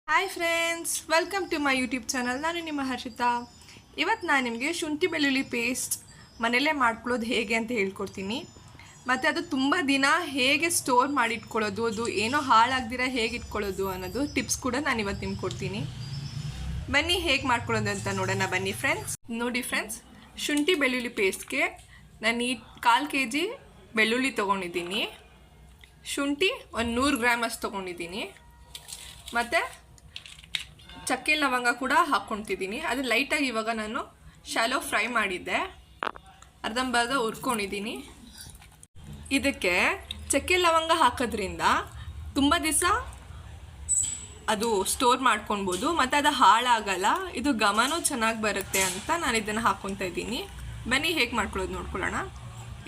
Hi friends, welcome to my YouTube channel. ನಾನು ನಿಮ್ಮ ಹರ್ಷಿತಾ. ಇವತ್ತು ನಾನು ನಿಮಗೆ ಶುಂಠಿ ಬೆಳ್ಳುಳ್ಳಿ ಪೇಸ್ಟ್ ಮನೆಯಲ್ಲೇ ಮಾಡ್ಕೊಳ್ಳೋದು ಹೇಗೆ ಅಂತ ಹೇಳ್ಕೊಡ್ತೀನಿ. ಮತ್ತು ಅದು ತುಂಬ ದಿನ ಹೇಗೆ ಸ್ಟೋರ್ ಮಾಡಿಟ್ಕೊಳ್ಳೋದು, ಅದು ಏನೋ ಹಾಳಾಗ್ದಿರ ಹೇಗೆ ಇಟ್ಕೊಳ್ಳೋದು ಅನ್ನೋದು ಟಿಪ್ಸ್ ಕೂಡ ನಾನು ಇವತ್ತು ನಿಮ್ಗೆ ಕೊಡ್ತೀನಿ. ಬನ್ನಿ ಹೇಗೆ ಮಾಡ್ಕೊಳ್ಳೋದು ಅಂತ ನೋಡೋಣ. ಬನ್ನಿ ಫ್ರೆಂಡ್ಸ್. ನೋಡಿ ಫ್ರೆಂಡ್ಸ್, ಶುಂಠಿ ಬೆಳ್ಳುಳ್ಳಿ ಪೇಸ್ಟ್ಗೆ ನಾನು ಈ 1/4 kg ಬೆಳ್ಳುಳ್ಳಿ ತೊಗೊಂಡಿದ್ದೀನಿ. ಶುಂಠಿ ಒಂದು 100 ಗ್ರಾಮ್ ಅಷ್ಟು ತೊಗೊಂಡಿದ್ದೀನಿ. ಮತ್ತು ಚಕ್ಕೆ ಲವಂಗ ಕೂಡ ಹಾಕ್ಕೊತಿದ್ದೀನಿ. ಅದು ಲೈಟಾಗಿ ಇವಾಗ ನಾನು ಶಾಲೋ ಫ್ರೈ ಮಾಡಿದ್ದೆ, ಅರ್ಧಂಬರ್ಧ ಹುರ್ಕೊಂಡಿದ್ದೀನಿ. ಇದಕ್ಕೆ ಚಕ್ಕೆ ಲವಂಗ ಹಾಕೋದ್ರಿಂದ ತುಂಬ ದಿವಸ ಅದು ಸ್ಟೋರ್ ಮಾಡ್ಕೊಳ್ಬೋದು ಮತ್ತು ಅದು ಹಾಳಾಗಲ್ಲ. ಇದು ಘಮನೂ ಚೆನ್ನಾಗಿ ಬರುತ್ತೆ ಅಂತ ನಾನು ಇದನ್ನು ಹಾಕ್ಕೊತಾ ಇದ್ದೀನಿ. ಬನ್ನಿ ಹೇಗೆ ಮಾಡ್ಕೊಳ್ಳೋದು ನೋಡ್ಕೊಳ್ಳೋಣ.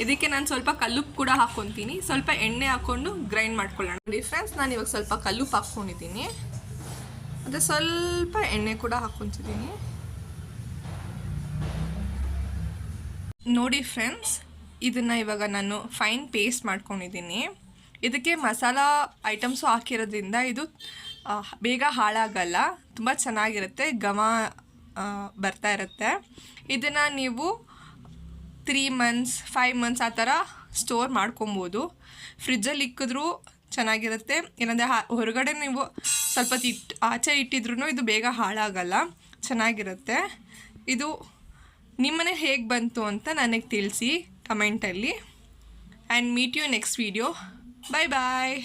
ಇದಕ್ಕೆ ನಾನು ಸ್ವಲ್ಪ ಕಲ್ಲುಪ್ಪು ಕೂಡ ಹಾಕ್ಕೊತೀನಿ. ಸ್ವಲ್ಪ ಎಣ್ಣೆ ಹಾಕ್ಕೊಂಡು ಗ್ರೈಂಡ್ ಮಾಡ್ಕೊಳ್ಳೋಣ. ನೋಡಿ ಫ್ರೆಂಡ್ಸ್, ನಾನು ಇವಾಗ ಸ್ವಲ್ಪ ಕಲ್ಲುಪ್ಪು ಹಾಕ್ಕೊಂಡಿದ್ದೀನಿ. ಮತ್ತು ಸ್ವಲ್ಪ ಎಣ್ಣೆ ಕೂಡ ಹಾಕ್ಕೊತಿದ್ದೀನಿ. ನೋಡಿ ಫ್ರೆಂಡ್ಸ್, ಇದನ್ನು ಇವಾಗ ನಾನು ಫೈನ್ ಪೇಸ್ಟ್ ಮಾಡ್ಕೊಂಡಿದ್ದೀನಿ. ಇದಕ್ಕೆ ಮಸಾಲ ಐಟಮ್ಸು ಹಾಕಿರೋದ್ರಿಂದ ಇದು ಬೇಗ ಹಾಳಾಗಲ್ಲ, ತುಂಬ ಚೆನ್ನಾಗಿರುತ್ತೆ, ಘಮ ಬರ್ತಾ ಇರುತ್ತೆ. ಇದನ್ನು ನೀವು 3 months 5 months ಆ ಥರ ಸ್ಟೋರ್ ಮಾಡ್ಕೊಬೋದು. ಫ್ರಿಜ್ಜಲ್ಲಿ ಇಕ್ಕಿದ್ರೂ ಚೆನ್ನಾಗಿರುತ್ತೆ. ಏನಂದರೆ ಹೊರಗಡೆ ನೀವು ಸ್ವಲ್ಪ ಆಚೆ ಇಟ್ಟಿದ್ರೂ ಇದು ಬೇಗ ಹಾಳಾಗಲ್ಲ, ಚೆನ್ನಾಗಿರುತ್ತೆ. ಇದು ನಿಮ್ಮನೆ ಹೇಗೆ ಬಂತು ಅಂತ ನನಗೆ ತಿಳಿಸಿ ಕಮೆಂಟಲ್ಲಿ. And meet you next video. Bye bye.